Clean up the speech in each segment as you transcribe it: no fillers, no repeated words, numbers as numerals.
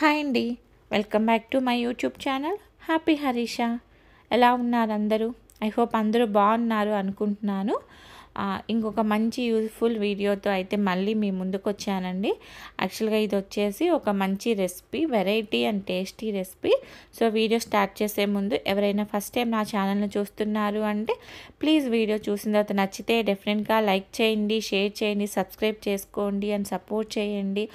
Hi అండి. Welcome back to my YouTube channel happy Harisha. ఎలా ఉన్నారు అందరూ? ఐ హోప్ అందరూ బాగున్నారు అనుకుంటున్నాను. ఇంకొక మంచి యూజ్ఫుల్ వీడియోతో అయితే మళ్ళీ మీ ముందుకు వచ్చానండి. యాక్చువల్గా ఇది వచ్చేసి ఒక మంచి recipe, variety and tasty recipe. So video start చేసే ముందు ఎవరైనా ఫస్ట్ టైం నా ఛానల్ని చూస్తున్నారు అంటే ప్లీజ్ వీడియో చూసిన తర్వాత నచ్చితే డెఫినెట్గా లైక్ చేయండి, షేర్ చేయండి, సబ్స్క్రైబ్ చేసుకోండి అండ్ సపోర్ట్ చేయండి.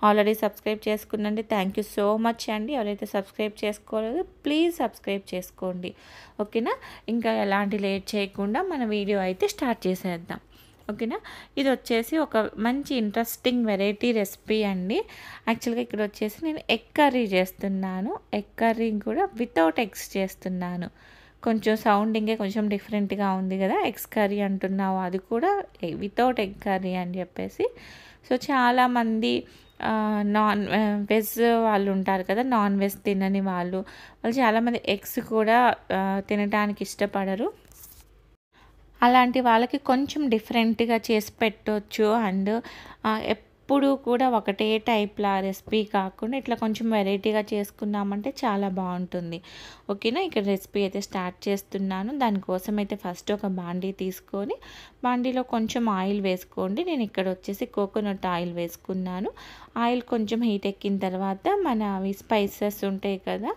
ఆల్రెడీ సబ్స్క్రైబ్ చేసుకున్నండి, థ్యాంక్ యూ సో మచ్ అండి. ఎవరైతే సబ్స్క్రైబ్ చేసుకోలేదో ప్లీజ్ సబ్స్క్రైబ్ చేసుకోండి, ఓకేనా? ఇంకా ఎలాంటి లేట్ చేయకుండా మన వీడియో అయితే స్టార్ట్ చేసేద్దాం, ఓకేనా? ఇది వచ్చేసి ఒక మంచి ఇంట్రెస్టింగ్ వెరైటీ రెసిపీ అండి. యాక్చువల్గా ఇక్కడ వచ్చేసి నేను ఎగ్ కర్రీ చేస్తున్నాను. ఎగ్ కర్రీ కూడా వితౌట్ ఎగ్స్ చేస్తున్నాను. కొంచెం సౌండింగే కొంచెం డిఫరెంట్గా ఉంది కదా, ఎగ్స్ కర్రీ అంటున్నావు, అది కూడా వితౌట్ ఎగ్ కర్రీ అని చెప్పేసి. సో చాలామంది నాన్ వెజ్ వాళ్ళు ఉంటారు కదా, నాన్ వెజ్ తినని వాళ్ళు చాలామంది ఎగ్స్ కూడా తినడానికి ఇష్టపడరు. అలాంటి వాళ్ళకి కొంచెం డిఫరెంట్గా చేసి పెట్టవచ్చు. అండ్ ఎప్పుడు కూడా ఒకటే టైప్లా రెసిపీ కాకుండా ఇట్లా కొంచెం వెరైటీగా చేసుకున్నామంటే చాలా బాగుంటుంది, ఓకేనా? ఇక్కడ రెసిపీ అయితే స్టార్ట్ చేస్తున్నాను. దానికోసం అయితే ఫస్ట్ ఒక బాండీ తీసుకొని బాండీలో కొంచెం ఆయిల్ వేసుకోండి. నేను ఇక్కడ వచ్చేసి కోకోనట్ ఆయిల్ వేసుకున్నాను. ఆయిల్ కొంచెం హీట్ ఎక్కిన తర్వాత మన అవి స్పైసెస్ ఉంటాయి కదా,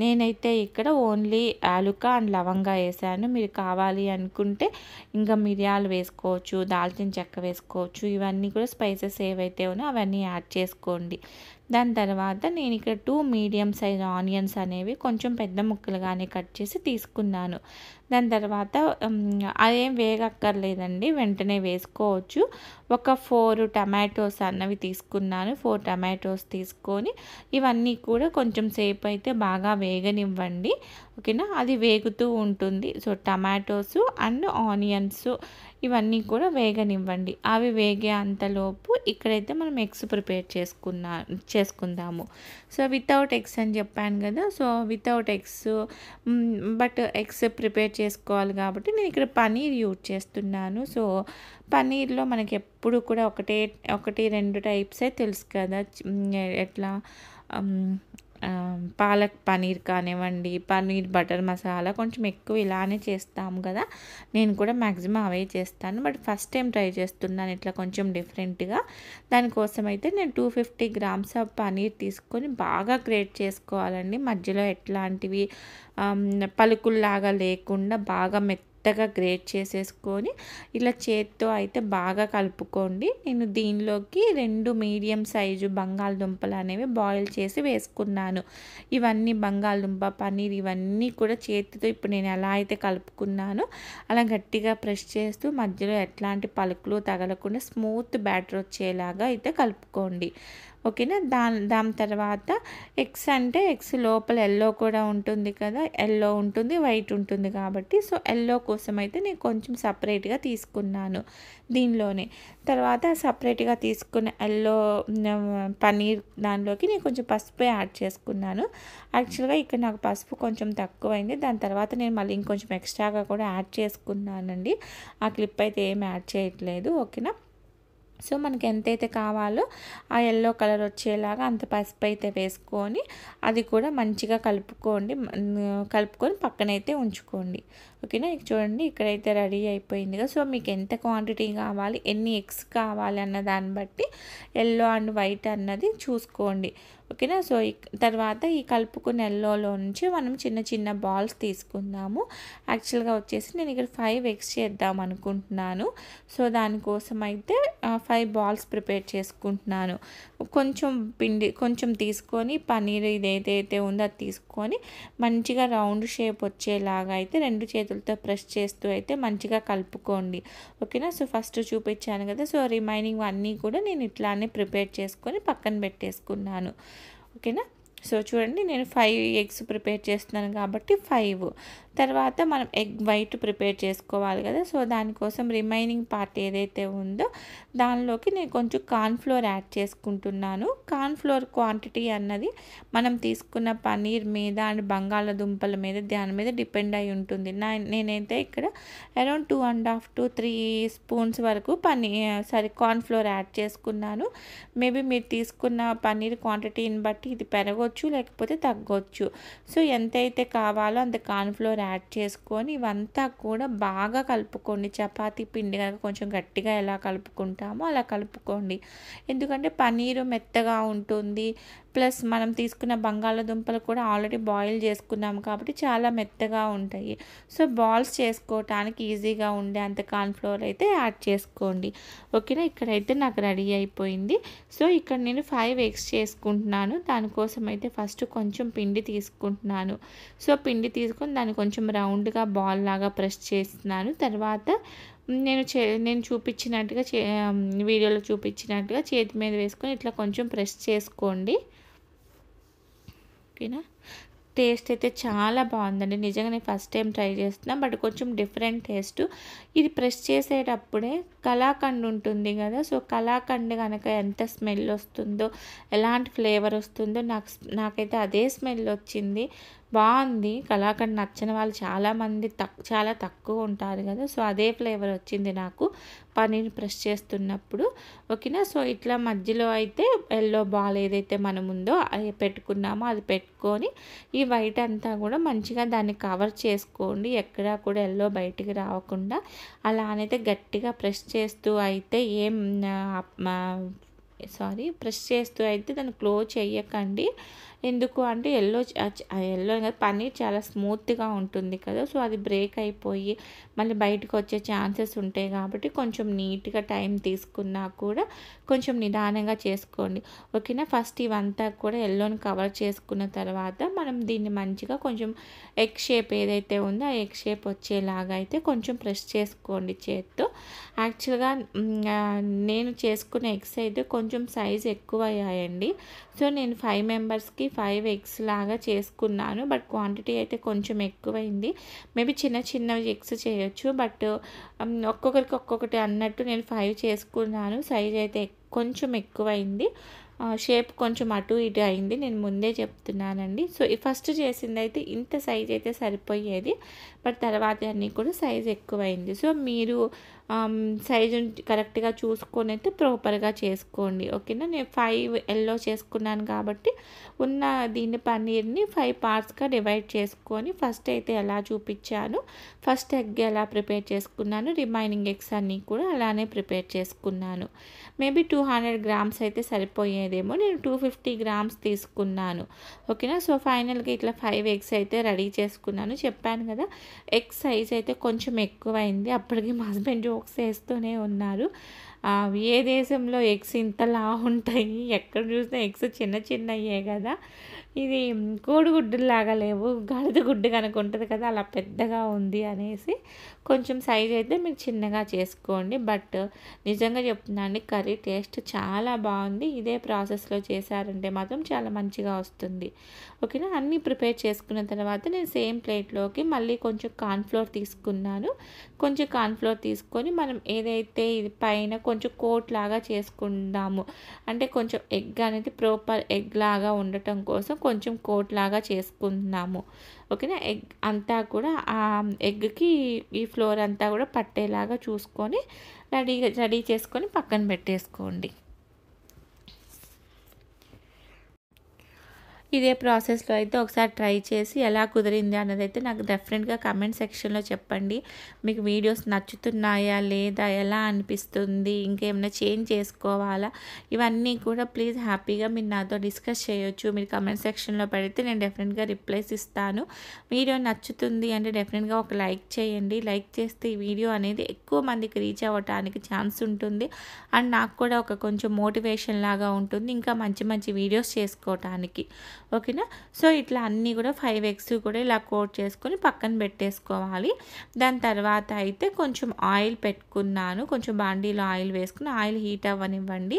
నేనైతే ఇక్కడ ఓన్లీ యాలుక అండ్ లవంగా వేసాను. మీరు కావాలి అనుకుంటే ఇంకా మిరియాలు వేసుకోవచ్చు, దాల్చిన చెక్క వేసుకోవచ్చు. ఇవన్నీ కూడా స్పైసెస్ ఏవైతే ఉన్నాయో అవన్నీ యాడ్ చేసుకోండి. దాని తర్వాత నేను ఇక్కడ 2 మీడియం సైజ్ ఆనియన్స్ అనేవి కొంచెం పెద్ద ముక్కలుగానే కట్ చేసి తీసుకున్నాను. దాని తర్వాత అదేం వేగక్కర్లేదండి, వెంటనే వేసుకోవచ్చు. ఒక 4 టమాటోస్ అన్నవి తీసుకున్నాను. 4 టమాటోస్ తీసుకొని ఇవన్నీ కూడా కొంచెం సేపు అయితే బాగా వేగనివ్వండి, ఓకేనా? అది వేగుతూ ఉంటుంది. సో టమాటోస్ అండ్ ఆనియన్స్ ఇవన్నీ కూడా వేగనివ్వండి. అవి వేగే అంతలోపు ఇక్కడైతే మనం ఎగ్స్ ప్రిపేర్ చేసుకుందాము. సో వితౌట్ ఎగ్స్ అని చెప్పాను కదా, so without eggs but eggs prepare చేసుకోవాలి కాబట్టి నేను ఇక్కడ పనీర్ యూజ్ చేస్తున్నాను. సో పనీర్లో మనకి ఎప్పుడు కూడా ఒకటి రెండు టైప్సే తెలుసు కదా, ఎట్లా పాలక్ పనీర్ కానివ్వండి, పనీర్ బటర్ మసాలా కొంచెం ఎక్కువ ఇలానే చేస్తాము కదా. నేను కూడా మ్యాక్సిమం అవే చేస్తాను, బట్ ఫస్ట్ టైం ట్రై చేస్తున్నాను ఇట్లా కొంచెం డిఫరెంట్గా. దానికోసం అయితే నేను 250 గ్రామ్స్ ఆఫ్ పనీర్ తీసుకొని బాగా గ్రేట్ చేసుకోవాలండి. మధ్యలో ఎట్లాంటివి పలుకుల్లాగా లేకుండా బాగా మెత్తగా గ్రేట్ చేసేసుకొని ఇలా చేత్తో అయితే బాగా కలుపుకోండి. నేను దీనిలోకి 2 మీడియం సైజు బంగాళదుంపలు అనేవి బాయిల్ చేసి వేసుకున్నాను. ఇవన్నీ బంగాళదుంప, పన్నీర్ ఇవన్నీ కూడా చేతితో ఇప్పుడు నేను ఎలా అయితే కలుపుకున్నానో అలా గట్టిగా ప్రెస్ చేస్తూ మధ్యలో ఎట్లాంటి పలుకులు తగలకుండా స్మూత్ బ్యాటర్ వచ్చేలాగా అయితే కలుపుకోండి, ఓకేనా? దాని తర్వాత ఎగ్స్ అంటే ఎగ్స్ లోపల ఎల్లో కూడా ఉంటుంది కదా, ఎల్లో ఉంటుంది, వైట్ ఉంటుంది కాబట్టి సో ఎల్లో కోసం అయితే నేను కొంచెం సపరేట్గా తీసుకున్నాను దీనిలోనే. తర్వాత సపరేట్గా తీసుకున్న ఎల్లో పనీర్ దానిలోకి నేను కొంచెం పసుపు యాడ్ చేసుకున్నాను. యాక్చువల్గా ఇక్కడ నాకు పసుపు కొంచెం తక్కువైంది. దాని తర్వాత నేను మళ్ళీ ఇంకొంచెం ఎక్స్ట్రాగా కూడా యాడ్ చేసుకున్నానండి. ఆ క్లిప్ అయితే ఏం యాడ్ చేయట్లేదు, ఓకేనా? సో మనకి ఎంతైతే కావాలో ఆ ఎల్లో కలర్ వచ్చేలాగా అంత పసుపు అయితే వేసుకొని అది కూడా మంచిగా కలుపుకొని పక్కనైతే ఉంచుకోండి, ఓకేనా? చూడండి ఇక్కడైతే రెడీ అయిపోయింది కదా. సో మీకు ఎంత క్వాంటిటీ కావాలి, ఎన్ని ఎగ్స్ కావాలి అన్న దాన్ని బట్టి ఎల్లో అండ్ వైట్ అన్నది చూసుకోండి, ఓకేనా? సో తర్వాత ఈ కలుపుకున్న ఎల్లోలో నుంచి మనం చిన్న చిన్న బాల్స్ తీసుకుందాము. యాక్చువల్గా వచ్చేసి నేను ఇక్కడ 5 ఎగ్స్ చేద్దాం అనుకుంటున్నాను. సో దానికోసం అయితే 5 బాల్స్ ప్రిపేర్ చేసుకుంటున్నాను. కొంచెం తీసుకొని పన్నీర్ ఇదేదైతే ఉందో అది తీసుకొని మంచిగా రౌండ్ షేప్ వచ్చేలాగా అయితే 2 చేతులతో ప్రెస్ చేస్తూ అయితే మంచిగా కలుపుకోండి, ఓకేనా? సో ఫస్ట్ చూపించాను కదా, సో రిమైనింగ్ అన్నీ కూడా నేను ఇట్లానే ప్రిపేర్ చేసుకొని పక్కన పెట్టేసుకున్నాను, ఓకేనా? సో చూడండి నేను 5 ఎగ్స్ ప్రిపేర్ చేస్తున్నాను కాబట్టి 5. తర్వాత మనం ఎగ్ వైట్ ప్రిపేర్ చేసుకోవాలి కదా, సో దానికోసం రిమైనింగ్ పార్ట్ ఏదైతే ఉందో దానిలోకి నేను కొంచెం కార్న్‌ఫ్లోర్ యాడ్ చేసుకుంటున్నాను. కార్న్‌ఫ్లోర్ క్వాంటిటీ అన్నది మనం తీసుకున్న పన్నీర్ మీద అండ్ బంగాళాదుంపల మీద దాని మీద డిపెండ్ అయి ఉంటుంది. నేనైతే ఇక్కడ అరౌండ్ 2½ to 3 స్పూన్స్ వరకు కార్న్‌ఫ్లోర్ యాడ్ చేసుకున్నాను. మేబీ మీరు తీసుకున్న పన్నీర్ క్వాంటిటీని బట్టి ఇది పెరగొచ్చు, లేకపోతే తగ్గొచ్చు. సో ఎంతైతే కావాలో అంత కార్న్‌ఫ్లోర్ యాడ్ చేసుకొని ఇవంతా కూడా బాగా కలుపుకోండి. చపాతీ పిండి కనుక కొంచెం గట్టిగా ఎలా కలుపుకుంటామో అలా కలుపుకోండి. ఎందుకంటే పన్నీరు మెత్తగా ఉంటుంది, ప్లస్ మనం తీసుకున్న బంగాళాదుంపలు కూడా ఆల్రెడీ బాయిల్ చేసుకున్నాము కాబట్టి చాలా మెత్తగా ఉంటాయి. సో బాల్స్ చేసుకోవటానికి ఈజీగా ఉండే అంత కార్న్‌ఫ్లోర్ అయితే యాడ్ చేసుకోండి. ఓకేనా, ఇక్కడైతే నాకు రెడీ అయిపోయింది. సో ఇక్కడ నేను 5 ఎగ్స్ చేసుకుంటున్నాను. దానికోసం అయితే ఫస్ట్ కొంచెం పిండి తీసుకుంటున్నాను. సో పిండి తీసుకొని దాన్ని కొంచెం రౌండ్గా బాల్ లాగా ప్రెస్ చేస్తున్నాను. తర్వాత నేను చూపించినట్టుగా వీడియోలో చూపించినట్టుగా చేతి మీద వేసుకొని ఇట్లా కొంచెం ప్రెస్ చేసుకోండి. ఓకేనా, టేస్ట్ అయితే చాలా బాగుందండి. నిజంగా నేను ఫస్ట్ టైం ట్రై చేస్తున్నా, బట్ కొంచెం డిఫరెంట్ టేస్ట్. ఇది ప్రెస్ చేసేటప్పుడే కలాకండ్ ఉంటుంది కదా, సో కలాకండ్ కనుక ఎంత స్మెల్ వస్తుందో, ఎలాంటి ఫ్లేవర్ వస్తుందో నాకైతే అదే స్మెల్ వచ్చింది. బాగుంది. కలాకండ్ నచ్చని వాళ్ళు చాలామంది చాలా తక్కువ ఉంటారు కదా, సో అదే ఫ్లేవర్ వచ్చింది నాకు పన్నీర్ ప్రెస్ చేస్తున్నప్పుడు. ఓకేనా, సో ఇట్లా మధ్యలో అయితే ఎల్లో బాల్ ఏదైతే మనం ఉందో అది పెట్టుకున్నామో అది పెట్టుకొని ఈ వైట్ అంతా కూడా మంచిగా దాన్ని కవర్ చేసుకోండి. ఎక్కడా కూడా ఎల్లో బయటికి రాకుండా అలానైతే గట్టిగా ప్రెస్ చేస్తూ అయితే ప్రెస్ చేస్తూ అయితే దాన్ని క్లోజ్ చేయకండి. ఎందుకు అంటే ఎల్లో పన్నీర్ చాలా స్మూత్గా ఉంటుంది కదా, సో అది బ్రేక్ అయిపోయి మళ్ళీ బయటకు వచ్చే ఛాన్సెస్ ఉంటాయి కాబట్టి కొంచెం నీట్గా టైం తీసుకున్నా కూడా కొంచెం నిదానంగా చేసుకోండి. ఓకేనా, ఫస్ట్ ఇవంతా కూడా ఎల్లోని కవర్ చేసుకున్న తర్వాత మనం దీన్ని మంచిగా కొంచెం ఎగ్ షేప్ ఏదైతే ఉందో ఆ ఎగ్ షేప్ వచ్చేలాగా అయితే కొంచెం ప్రెస్ చేసుకోండి చేత్తో. యాక్చువల్గా నేను చేసుకున్న ఎగ్స్ అయితే కొంచెం సైజ్ ఎక్కువ అయ్యాయండి. సో నేను 5 మెంబర్స్కి 5 ఎగ్స్ లాగా చేసుకున్నాను, బట్ క్వాంటిటీ అయితే కొంచెం ఎక్కువైంది. మేబీ చిన్నవి ఎగ్స్ చేయొచ్చు, బట్ ఒక్కొక్కరికి ఒక్కొక్కటి అన్నట్టు నేను 5 చేసుకున్నాను. సైజ్ అయితే కొంచెం ఎక్కువైంది, షేప్ కొంచెం అటు ఇటు అయింది. నేను ముందే చెప్తున్నానండి. సో ఈ ఫస్ట్ చేసింది అయితే ఇంత సైజ్ అయితే సరిపోయేది, బట్ తర్వాత అన్నీ కూడా సైజ్ ఎక్కువైంది. సో మీరు సైజు కరెక్ట్గా చూసుకొని అయితే ప్రాపర్గా చేసుకోండి. ఓకేనా, నేను 5 ఎల్లో చేసుకున్నాను కాబట్టి దీన్ని పన్నీర్ని 5 పార్ట్స్గా డివైడ్ చేసుకొని ఫస్ట్ అయితే ఎలా చూపించాను, ఫస్ట్ ఎగ్ ఎలా ప్రిపేర్ చేసుకున్నాను, రిమైనింగ్ ఎగ్స్ అన్నీ కూడా అలానే ప్రిపేర్ చేసుకున్నాను. మేబీ 200 గ్రామ్స్ అయితే సరిపోయేదేమో, నేను 250 గ్రామ్స్ తీసుకున్నాను. ఓకేనా, సో ఫైనల్గా ఇట్లా 5 ఎగ్స్ అయితే రెడీ చేసుకున్నాను. చెప్పాను కదా ఎగ్ సైజ్ అయితే కొంచెం ఎక్కువైంది. అప్పటికి మా హస్బెండ్ జోక్స్ వేస్తూనే ఉన్నారు, ఏ దేశంలో ఎగ్స్ ఇంతలా ఉంటాయి, ఎక్కడ చూసినా ఎగ్స్ చిన్నయ్యే కదా, ఇది కోడిగుడ్డులాగా లేవు, గాడిద గుడ్డు కనుక ఉంటుంది కదా అలా పెద్దగా ఉంది అనేసి. కొంచెం సైజ్ అయితే మీరు చిన్నగా చేసుకోండి. బట్ నిజంగా చెప్తున్నాను అండి, కర్రీ టేస్ట్ చాలా బాగుంది. ఇదే ప్రాసెస్లో చేశారంటే మాత్రం చాలా మంచిగా వస్తుంది. ఓకేనా, అన్నీ ప్రిపేర్ చేసుకున్న తర్వాత నేను సేమ్ ప్లేట్లోకి మళ్ళీ కొంచెం కార్న్‌ఫ్లోర్ తీసుకున్నాను. కొంచెం కార్న్‌ఫ్లోర్ తీసుకొని మనం ఏదైతే ఇది పైన కొంచెం కోట్ లాగా చేసుకుందాము, అంటే కొంచెం ఎగ్ అనేది ప్రాపర్ ఎగ్ లాగా ఉండటం కోసం కొంచెం కోట్ లాగా చేసుకుంటున్నాము. ఓకేనా, ఎగ్ అంతా కూడా ఆ ఎగ్కి ఈ ఫ్లోర్ అంతా కూడా పట్టేలాగా చూసుకొని రెడీ చేసుకొని పక్కన పెట్టేసుకోండి. ఇదే ప్రాసెస్లో అయితే ఒకసారి ట్రై చేసి ఎలా కుదిరింది అన్నదైతే నాకు డెఫినెట్గా కమెంట్ సెక్షన్లో చెప్పండి. మీకు వీడియోస్ నచ్చుతున్నాయా లేదా, ఎలా అనిపిస్తుంది, ఇంకేమైనా చేంజ్ చేసుకోవాలా, ఇవన్నీ కూడా ప్లీజ్ హ్యాపీగా మీరు నాతో డిస్కస్ చేయొచ్చు. మీరు కమెంట్ సెక్షన్లో పెడితే నేను డెఫినెట్గా రిప్లైస్ ఇస్తాను. వీడియో నచ్చుతుంది అంటే డెఫినెట్గా ఒక లైక్ చేయండి. లైక్ చేస్తే ఈ వీడియో అనేది ఎక్కువ మందికి రీచ్ అవ్వడానికి ఛాన్స్ ఉంటుంది, అండ్ నాకు కూడా ఒక కొంచెం మోటివేషన్ లాగా ఉంటుంది ఇంకా మంచి వీడియోస్ చేసుకోవటానికి. ఓకేనా. సో ఇట్లా అన్నీ కూడా 5 ఎగ్స్ కూడా ఇలా కోట్ చేసుకొని పక్కన పెట్టేసుకోవాలి. దాని తర్వాత అయితే కొంచెం ఆయిల్ పెట్టుకున్నాను, కొంచెం బాండీలో ఆయిల్ వేసుకుని ఆయిల్ హీట్ అవ్వనివ్వండి.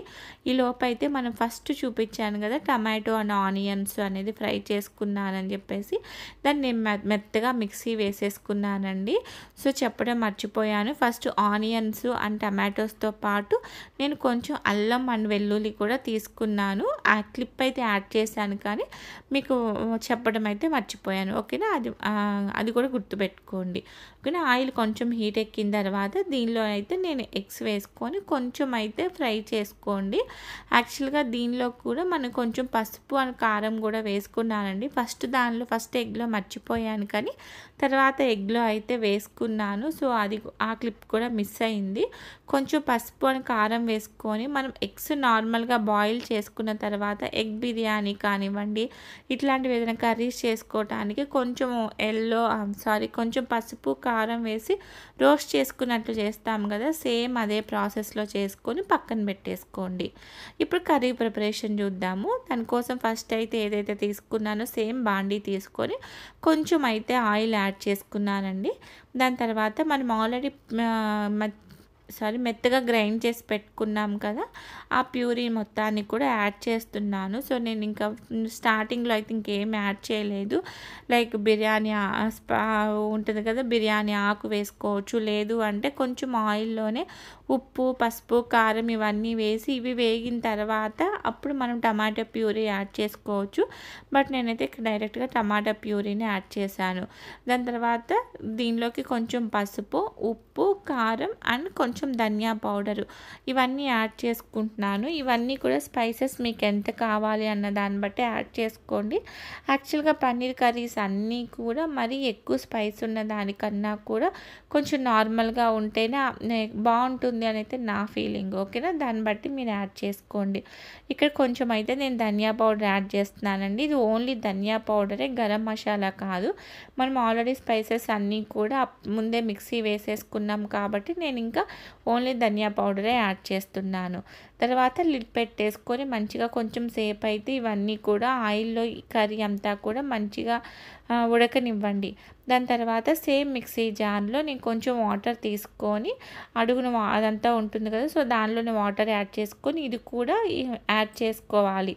ఈ లోపైతే మనం ఫస్ట్ చూపించాను కదా టమాటో అండ్ ఆనియన్స్ అనేది ఫ్రై చేసుకున్నానని చెప్పేసి, దాన్ని నేను మెత్తగా మిక్సీ వేసేసుకున్నానండి. సో చెప్పడం మర్చిపోయాను, ఫస్ట్ ఆనియన్స్ అండ్ టమాటోస్తో పాటు నేను కొంచెం అల్లం అండ్ వెల్లుల్లి కూడా తీసుకున్నాను. ఆ క్లిప్ అయితే యాడ్ చేశాను కానీ మీకు చెప్పడం అయితే మర్చిపోయాను. ఓకేనా, అది కూడా గుర్తుపెట్టుకోండి. ఓకేనా. ఆయిల్ కొంచెం హీట్ ఎక్కిన తర్వాత దీనిలో అయితే నేను ఎగ్స్ వేసుకొని కొంచెం అయితే ఫ్రై చేసుకోండి. యాక్చువల్గా దీనిలో కూడా మనం కొంచెం పసుపు అండ్ కారం కూడా వేసుకున్నానండి. ఫస్ట్ ఎగ్లో మర్చిపోయాను కానీ తర్వాత ఎగ్లో అయితే వేసుకున్నాను. సో అది ఆ క్లిప్ కూడా మిస్ అయింది. కొంచెం పసుపు అండ్ కారం వేసుకొని మనం ఎగ్స్ నార్మల్గా బాయిల్ చేసుకున్న తర్వాత ఎగ్ బిర్యానీ కానివ్వండి, ఇట్లాంటివి ఏదైనా కర్రీస్ చేసుకోవడానికి కొంచెం కొంచెం పసుపు కారం వేసి రోస్ట్ చేసుకున్నట్లు చేస్తాం కదా, సేమ్ అదే ప్రాసెస్లో చేసుకొని పక్కన పెట్టేసుకోండి. ఇప్పుడు కర్రీ ప్రిపరేషన్ చూద్దాము. దానికోసం ఫస్ట్ అయితే ఏదైతే తీసుకున్నానో సేమ్ బాండీ తీసుకొని కొంచెం అయితే ఆయిల్ యాడ్ చేసుకున్నానండి. దాని తర్వాత మనం ఆల్రెడీ మెత్తగా గ్రైండ్ చేసి పెట్టుకున్నాం కదా, ఆ ప్యూరీ మొత్తాన్ని కూడా యాడ్ చేస్తున్నాను. సో నేను ఇంకా స్టార్టింగ్లో అయితే ఇంకేం యాడ్ చేయలేదు. లైక్ బిర్యానీ ఉంటుంది కదా, బిర్యానీ ఆకు వేసుకోవచ్చు, లేదు అంటే కొంచెం ఆయిల్లోనే ఉప్పు, పసుపు, కారం ఇవన్నీ వేసి ఇవి వేగిన తర్వాత అప్పుడు మనం టమాటా ప్యూరీ యాడ్ చేసుకోవచ్చు. బట్ నేనైతే డైరెక్ట్గా టమాటా ప్యూరీని యాడ్ చేశాను. దాని తర్వాత దీనిలోకి కొంచెం పసుపు, ఉప్పు, కారం అండ్ కొంచెం ధనియా పౌడరు ఇవన్నీ యాడ్ చేసుకుంటున్నాను. ఇవన్నీ కూడా స్పైసెస్ మీకు ఎంత కావాలి అన్న దాన్ని బట్టి యాడ్ చేసుకోండి. యాక్చువల్గా పన్నీర్ కర్రీస్ అన్నీ కూడా మరీ ఎక్కువ స్పైస్ ఉన్న దానికన్నా కూడా కొంచెం నార్మల్గా ఉంటేనే బాగుంటుంది అని అయితే నా ఫీలింగ్. ఓకేనా, దాన్ని బట్టి మీరు యాడ్ చేసుకోండి. ఇక్కడ కొంచెం అయితే నేను ధనియా పౌడర్ యాడ్ చేస్తున్నానండి. ఇది ఓన్లీ ధనియా పౌడరే, గరం మసాలా కాదు. మనం ఆల్రెడీ స్పైసెస్ అన్నీ కూడా ముందే మిక్సీ వేసేసుకున్నాం కాబట్టి నేను ఇంకా ఓన్లీ ధనియా పౌడరే యాడ్ చేస్తున్నాను. తర్వాత లిడ్ పెట్టేసుకొని మంచిగా కొంచెం సేపు అయితే ఇవన్నీ కూడా ఆయిల్లో ఈ కర్రీ అంతా కూడా మంచిగా ఉడకనివ్వండి. దాని తర్వాత సేమ్ మిక్సీ జార్లో నేను కొంచెం వాటర్ తీసుకొని అడుగున అదంతా ఉంటుంది కదా, సో దానిలోనే వాటర్ యాడ్ చేసుకొని ఇది కూడా యాడ్ చేసుకోవాలి.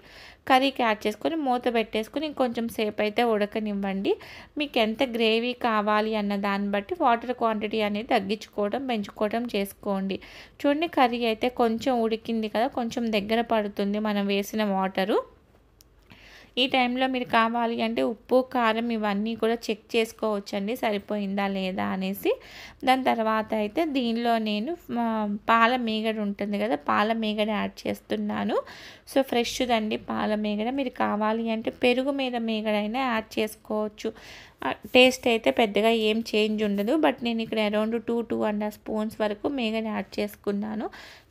కర్రీకి యాడ్ చేసుకొని మూత పెట్టేసుకొని ఇంకొంచెం సేపు అయితే ఉడకనివ్వండి. మీకు ఎంత గ్రేవీ కావాలి అన్న దాన్ని బట్టి వాటర్ క్వాంటిటీ అనేది తగ్గించుకోవడం పెంచుకోవడం చేసుకోండి. చూడండి, కర్రీ అయితే కొంచెం ఉడికింది కదా, కొంచెం దగ్గర పడుతుంది మనం వేసిన వాటరు. ఈ టైంలో మీరు కావాలి అంటే ఉప్పు, కారం ఇవన్నీ కూడా చెక్ చేసుకోవచ్చండి, సరిపోయిందా లేదా అనేసి. దాని తర్వాత అయితే దీనిలో నేను పాల మీగడ ఉంటుంది కదా, పాల మీగడ యాడ్ చేస్తున్నాను. సో ఫ్రెష్దండి పాల మీగడ. మీరు కావాలి అంటే పెరుగు మీద మీగడైనా యాడ్ చేసుకోవచ్చు. టేస్ట్ అయితే పెద్దగా ఏం చేంజ్ ఉండదు. బట్ నేను ఇక్కడ అరౌండ్ 2-2.5 స్పూన్స్ వరకు మీగడ యాడ్ చేసుకున్నాను.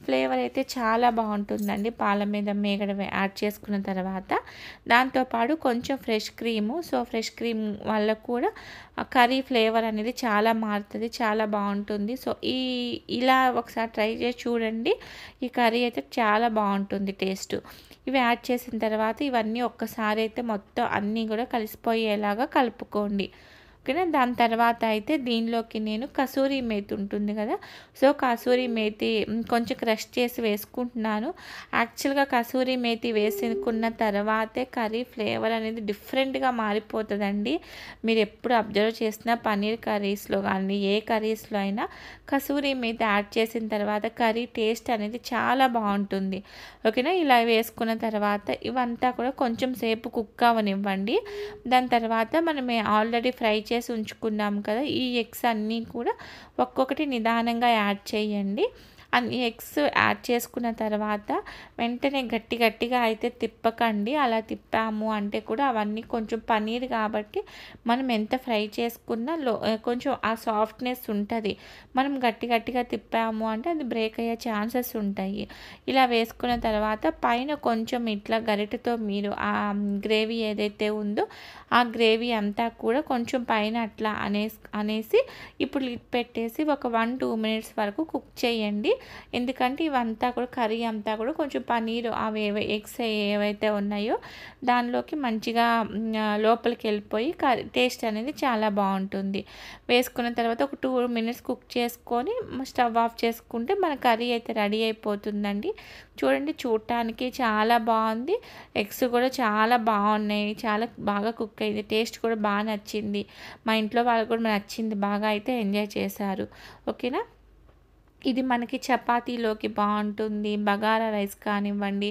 ఫ్లేవర్ అయితే చాలా బాగుంటుందండి పాల మీద మీగడ యాడ్ చేసుకున్న తర్వాత. దాంతోపాటు కొంచెం fresh cream. So fresh cream వల్ల కూడా కర్రీ ఫ్లేవర్ అనేది చాలా మారుతుంది, చాలా బాగుంటుంది. సో ఇలా ఒకసారి ట్రై చేసి చూడండి. ఈ కర్రీ అయితే చాలా బాగుంటుంది టేస్ట్. ఇవి యాడ్ చేసిన తర్వాత ఇవన్నీ ఒక్కసారి అయితే మొత్తం అన్నీ కూడా కలిసిపోయేలాగా కలుపుకోండి. ఓకేనా. దాని తర్వాత అయితే దీనిలోకి నేను కసూరి మేతి ఉంటుంది కదా, సో కసూరి మేతి కొంచెం క్రష్ చేసి వేసుకుంటున్నాను. యాక్చువల్గా కసూరి మేతి వేసుకున్న తర్వాతే కర్రీ ఫ్లేవర్ అనేది డిఫరెంట్గా మారిపోతుందండి. మీరు ఎప్పుడు అబ్జర్వ్ చేసిన పన్నీర్ కర్రీస్లో కానీ ఏ కర్రీస్లో అయినా కసూరి మేతి యాడ్ చేసిన తర్వాత కర్రీ టేస్ట్ అనేది చాలా బాగుంటుంది. ఓకేనా. ఇలా వేసుకున్న తర్వాత ఇవంతా కూడా కొంచెం సేపు కుక్ అవ్వనివ్వండి. దాని తర్వాత మనం ఆల్రెడీ ఫ్రై చేసి ఉంచుకున్నాం కదా, ఈ ఎగ్స్ అన్నీ కూడా ఒక్కొక్కటి నిదానంగా యాడ్ చేయండి. అన్ని ఎగ్స్ యాడ్ చేసుకున్న తర్వాత వెంటనే గట్టిగా అయితే తిప్పకండి. అలా తిప్పాము అంటే కూడా అవన్నీ కొంచెం పన్నీర్ కాబట్టి మనం ఎంత ఫ్రై చేసుకున్నా కొంచెం ఆ సాఫ్ట్నెస్ ఉంటుంది. మనం గట్టిగా తిప్పాము అంటే అది బ్రేక్ అయ్యే ఛాన్సెస్ ఉంటాయి. ఇలా వేసుకున్న తర్వాత పైన కొంచెం ఇట్లా గరిటెతో మీరు ఆ గ్రేవీ ఏదైతే ఉందో ఆ గ్రేవీ అంతా కూడా కొంచెం పైన అట్లా అనేసి ఇప్పుడు లిడ్ పెట్టేసి ఒక 1-2 మినిట్స్ వరకు కుక్ చేయండి. ఎందుకంటే ఇవంతా కూడా కర్రీ అంతా కూడా కొంచెం పన్నీరు అవి ఎగ్స్ ఏవైతే ఉన్నాయో దానిలోకి మంచిగా లోపలికి వెళ్ళిపోయి టేస్ట్ అనేది చాలా బాగుంటుంది. వేసుకున్న తర్వాత ఒక 2 మినిట్స్ కుక్ చేసుకొని స్టవ్ ఆఫ్ చేసుకుంటే మన కర్రీ అయితే రెడీ అయిపోతుందండి. చూడండి, చూడటానికి చాలా బాగుంది. ఎగ్స్ కూడా చాలా బాగున్నాయి, చాలా బాగా కుక్ అయింది. టేస్ట్ కూడా బాగా నచ్చింది. మా ఇంట్లో వాళ్ళకు కూడా నచ్చింది, బాగా అయితే ఎంజాయ్ చేశారు. ఓకేనా. ఇది మనకి చపాతీలోకి బాగుంటుంది. బగారా రైస్ కానివ్వండి,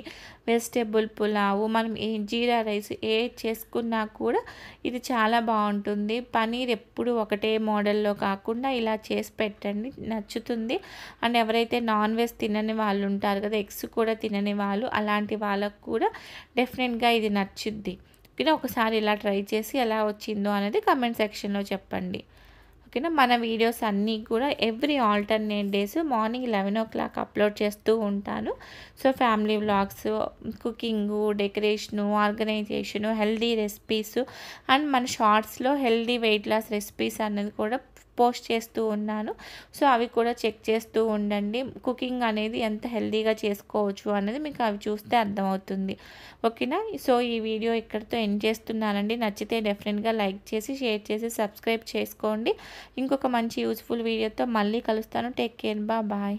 వెజిటేబుల్ పులావు, మనం జీరా రైస్ ఏది చేసుకున్నా కూడా ఇది చాలా బాగుంటుంది. పన్నీర్ ఎప్పుడు ఒకటే మోడల్లో కాకుండా ఇలా చేసి పెట్టండి, నచ్చుతుంది. అండ్ ఎవరైతే నాన్ వెజ్ తినని వాళ్ళు ఉంటారు కదా, ఎగ్స్ కూడా తినని వాళ్ళు, అలాంటి వాళ్ళకు కూడా డెఫినెట్గా ఇది నచ్చుద్ది. ఓకేనా. ఒకసారి ఇలా ట్రై చేసి ఎలా వచ్చిందో అనేది కమెంట్ సెక్షన్లో చెప్పండి. ఓకేనా. మన వీడియోస్ అన్నీ కూడా every alternate days morning 11 o'clock upload చేస్తూ ఉంటాను. So family vlogs, cooking, decoration, organisation, healthy recipes and మన షార్ట్స్లో హెల్దీ వెయిట్ లాస్ రెసిపీస్ అన్నది కూడా పోస్ట్ చేస్తూ ఉన్నాను. సో అవి కూడా చెక్ చేస్తూ ఉండండి. కుకింగ్ అనేది ఎంత హెల్దీగా చేసుకోవచ్చు అనేది మీకు అవి చూస్తే అర్థమవుతుంది. ఓకేనా. సో ఈ వీడియో ఇక్కడితో ఎండ్ చేస్తున్నానండి. నచ్చితే డెఫినెట్గా లైక్ చేసి, షేర్ చేసి, సబ్స్క్రైబ్ చేసుకోండి. ఇంకొక మంచి యూస్ఫుల్ వీడియోతో మళ్ళీ కలుస్తాను. Take care, bye.